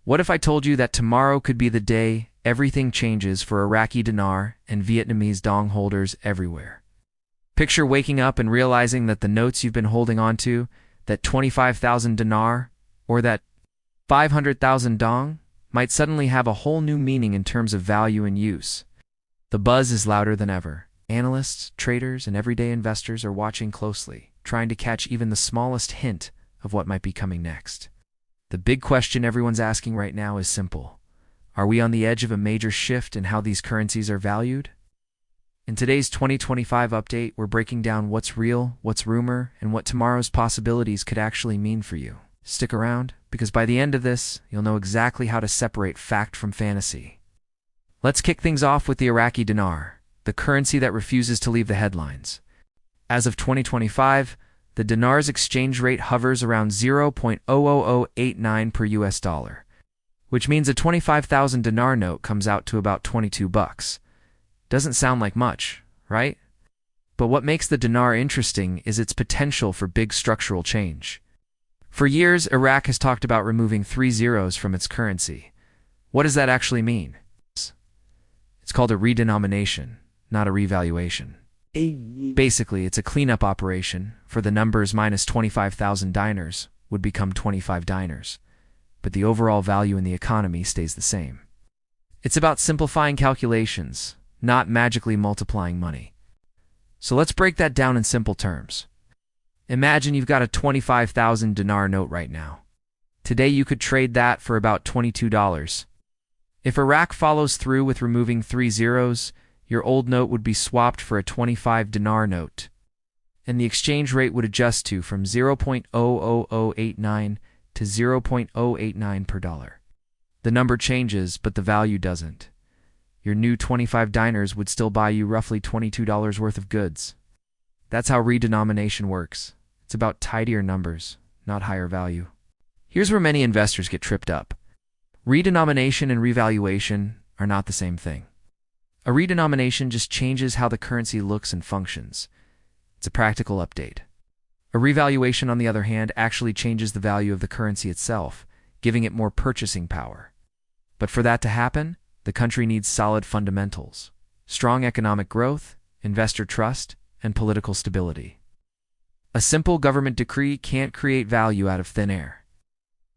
What if I told you that tomorrow could be the day everything changes for Iraqi Dinar and Vietnamese Dong holders everywhere? Picture waking up and realizing that the notes you've been holding on to, that 25,000 dinar or that 500,000 dong, might suddenly have a whole new meaning in terms of value and use. The buzz is louder than ever. Analysts, traders, and everyday investors are watching closely, trying to catch even the smallest hint of what might be coming next. The big question everyone's asking right now is simple. Are we on the edge of a major shift in how these currencies are valued? In today's 2025 update, we're breaking down what's real, what's rumor, and what tomorrow's possibilities could actually mean for you. Stick around, because by the end of this, you'll know exactly how to separate fact from fantasy. Let's kick things off with the Iraqi Dinar, the currency that refuses to leave the headlines. As of 2025, the dinar's exchange rate hovers around 0.00089 per US dollar, which means a 25,000 dinar note comes out to about $22. Doesn't sound like much, right? But what makes the dinar interesting is its potential for big structural change. For years, Iraq has talked about removing 3 zeros from its currency. What does that actually mean? It's called a redenomination, not a revaluation. Basically, it's a cleanup operation, for the numbers minus 25,000 dinars would become 25 dinars, but the overall value in the economy stays the same. It's about simplifying calculations, not magically multiplying money. So let's break that down in simple terms. Imagine you've got a 25,000 dinar note right now. Today you could trade that for about $22. If Iraq follows through with removing 3 zeros, your old note would be swapped for a 25 dinar note, and the exchange rate would adjust to from 0.00089 to 0.089 per dollar. The number changes, but the value doesn't. Your new 25 dinars would still buy you roughly $22 worth of goods. That's how redenomination works. It's about tidier numbers, not higher value. Here's where many investors get tripped up. Redenomination and revaluation are not the same thing. A redenomination just changes how the currency looks and functions. It's a practical update. A revaluation, on the other hand, actually changes the value of the currency itself, giving it more purchasing power. But for that to happen, the country needs solid fundamentals, strong economic growth, investor trust, and political stability. A simple government decree can't create value out of thin air.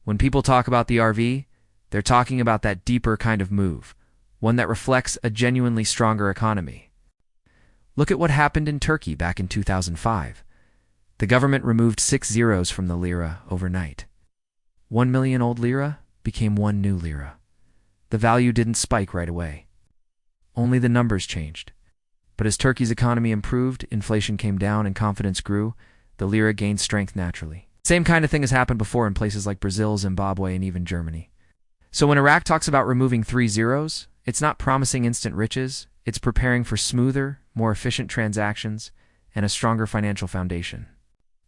When people talk about the RV, they're talking about that deeper kind of move, one that reflects a genuinely stronger economy. Look at what happened in Turkey back in 2005. The government removed 6 zeros from the lira overnight. 1 million old lira became 1 new lira. The value didn't spike right away. Only the numbers changed. But as Turkey's economy improved, inflation came down and confidence grew, the lira gained strength naturally. Same kind of thing has happened before in places like Brazil, Zimbabwe, and even Germany. So when Iraq talks about removing 3 zeros, it's not promising instant riches, it's preparing for smoother, more efficient transactions and a stronger financial foundation.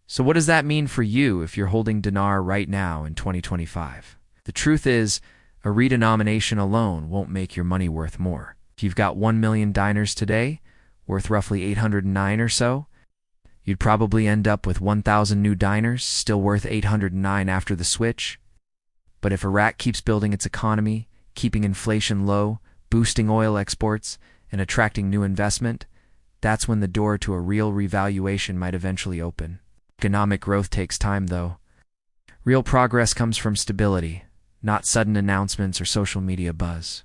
So what does that mean for you if you're holding dinar right now in 2025? The truth is, a redenomination alone won't make your money worth more. If you've got 1 million dinars today, worth roughly 809 or so, you'd probably end up with 1,000 new dinars, still worth 809 after the switch. But if Iraq keeps building its economy, keeping inflation low, boosting oil exports, and attracting new investment, that's when the door to a real revaluation might eventually open. Economic growth takes time, though. Real progress comes from stability, not sudden announcements or social media buzz.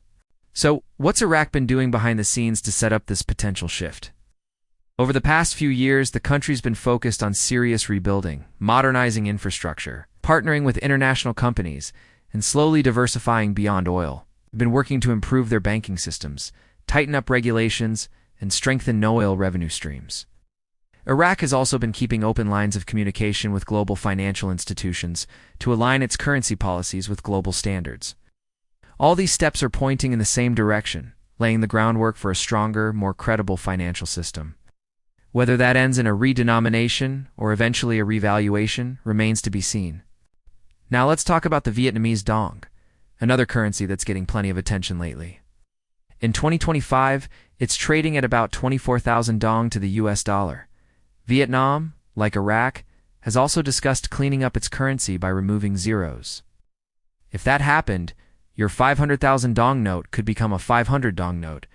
So, what's Iraq been doing behind the scenes to set up this potential shift? Over the past few years, the country's been focused on serious rebuilding, modernizing infrastructure, partnering with international companies, and slowly diversifying beyond oil. They've been working to improve their banking systems, tighten up regulations, and strengthen no-oil revenue streams. Iraq has also been keeping open lines of communication with global financial institutions to align its currency policies with global standards. All these steps are pointing in the same direction, laying the groundwork for a stronger, more credible financial system. Whether that ends in a redenomination or eventually a revaluation remains to be seen. Now let's talk about the Vietnamese Dong, another currency that's getting plenty of attention lately. In 2025, it's trading at about 24,000 Dong to the US dollar. Vietnam, like Iraq, has also discussed cleaning up its currency by removing zeros. If that happened, Your 500,000 dong note could become a 500 dong note,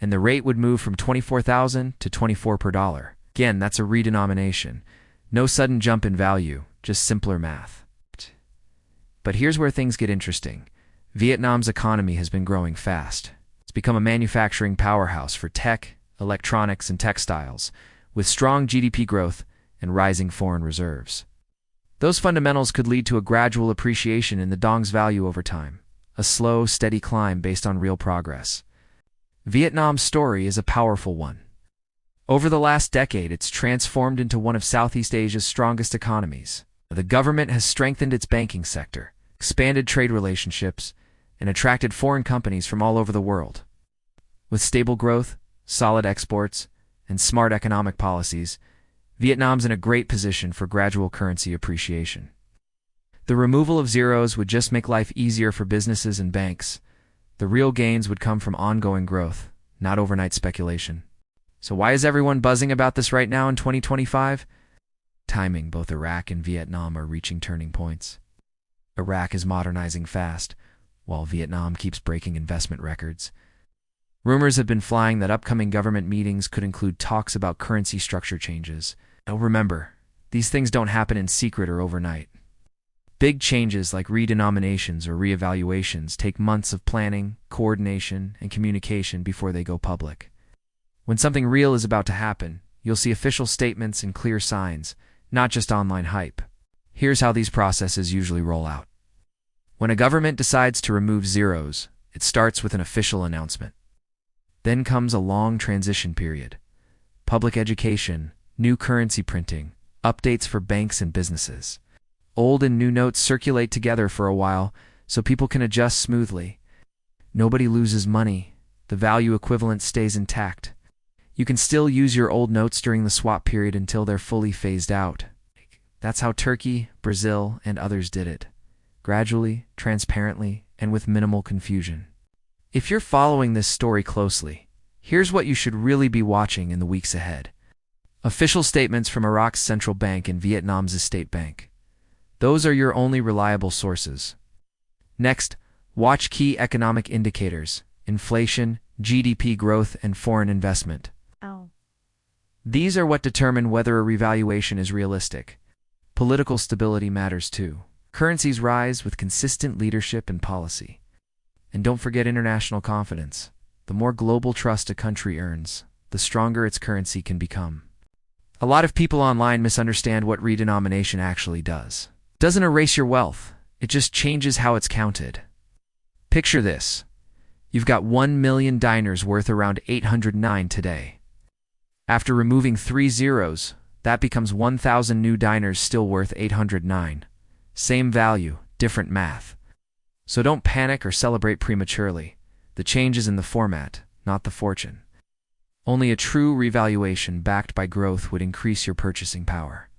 and the rate would move from 24,000 to 24 per dollar. Again, that's a redenomination. No sudden jump in value, just simpler math. But here's where things get interesting. Vietnam's economy has been growing fast. It's become a manufacturing powerhouse for tech, electronics, and textiles, with strong GDP growth and rising foreign reserves. Those fundamentals could lead to a gradual appreciation in the dong's value over time, a slow, steady climb based on real progress. Vietnam's story is a powerful one. Over the last decade, it's transformed into one of Southeast Asia's strongest economies. The government has strengthened its banking sector, expanded trade relationships, and attracted foreign companies from all over the world. With stable growth, solid exports, and smart economic policies, Vietnam's in a great position for gradual currency appreciation. The removal of zeros would just make life easier for businesses and banks. The real gains would come from ongoing growth, not overnight speculation. So why is everyone buzzing about this right now in 2025? Timing. Both Iraq and Vietnam are reaching turning points. Iraq is modernizing fast, while Vietnam keeps breaking investment records. Rumors have been flying that upcoming government meetings could include talks about currency structure changes. Now remember, these things don't happen in secret or overnight. Big changes like redenominations or reevaluations take months of planning, coordination, and communication before they go public. When something real is about to happen, you'll see official statements and clear signs, not just online hype. Here's how these processes usually roll out. When a government decides to remove zeros, it starts with an official announcement. Then comes a long transition period. Public education, new currency printing, updates for banks and businesses. Old and new notes circulate together for a while so people can adjust smoothly. Nobody loses money. The value equivalent stays intact. You can still use your old notes during the swap period until they're fully phased out. That's how Turkey, Brazil, and others did it. Gradually, transparently, and with minimal confusion. If you're following this story closely, here's what you should really be watching in the weeks ahead. Official statements from Iraq's central bank and Vietnam's state bank. Those are your only reliable sources. Next, watch key economic indicators: inflation, GDP growth, and foreign investment. These are what determine whether a revaluation is realistic. Political stability matters too. Currencies rise with consistent leadership and policy. And don't forget international confidence. The more global trust a country earns, the stronger its currency can become. A lot of people online misunderstand what redenomination actually does. It doesn't erase your wealth, it just changes how it's counted. Picture this. You've got 1 million dinars worth around 809 today. After removing 3 zeros, that becomes 1,000 new dinars still worth 809. Same value, different math. So don't panic or celebrate prematurely. The change is in the format, not the fortune. Only a true revaluation backed by growth would increase your purchasing power.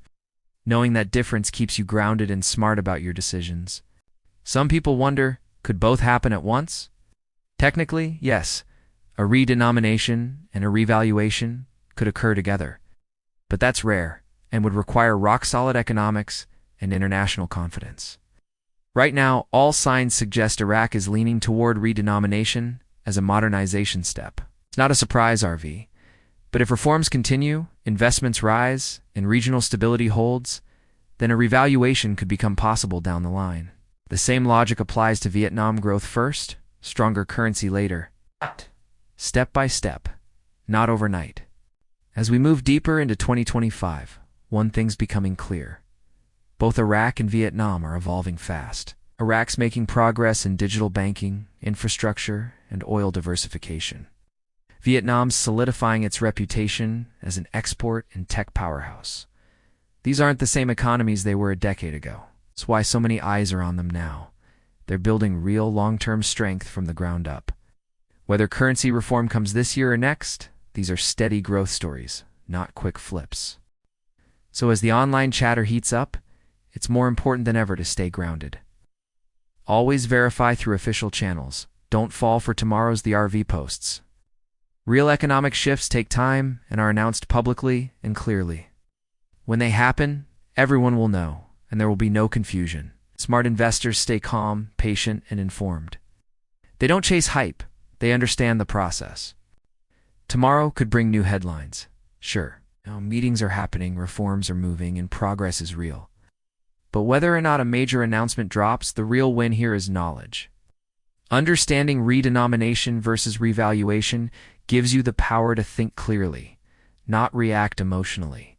Knowing that difference keeps you grounded and smart about your decisions. Some people wonder, could both happen at once? Technically, yes. A redenomination and a revaluation could occur together. But that's rare and would require rock-solid economics and international confidence. Right now, all signs suggest Iraq is leaning toward redenomination as a modernization step. It's not a surprise, RV. But if reforms continue, investments rise, and regional stability holds, then a revaluation could become possible down the line. The same logic applies to Vietnam: growth first, stronger currency later. Step by step, not overnight. As we move deeper into 2025, one thing's becoming clear. Both Iraq and Vietnam are evolving fast. Iraq's making progress in digital banking, infrastructure, and oil diversification. Vietnam's solidifying its reputation as an export and tech powerhouse. These aren't the same economies they were a decade ago. That's why so many eyes are on them now. They're building real long-term strength from the ground up. Whether currency reform comes this year or next, these are steady growth stories, not quick flips. So as the online chatter heats up, it's more important than ever to stay grounded. Always verify through official channels. Don't fall for tomorrow's the RV posts. Real economic shifts take time and are announced publicly and clearly. When they happen, everyone will know, and there will be no confusion. Smart investors stay calm, patient, and informed. They don't chase hype, they understand the process. Tomorrow could bring new headlines. Sure, meetings are happening, reforms are moving, and progress is real. But whether or not a major announcement drops, the real win here is knowledge. Understanding redenomination versus revaluation gives you the power to think clearly, not react emotionally.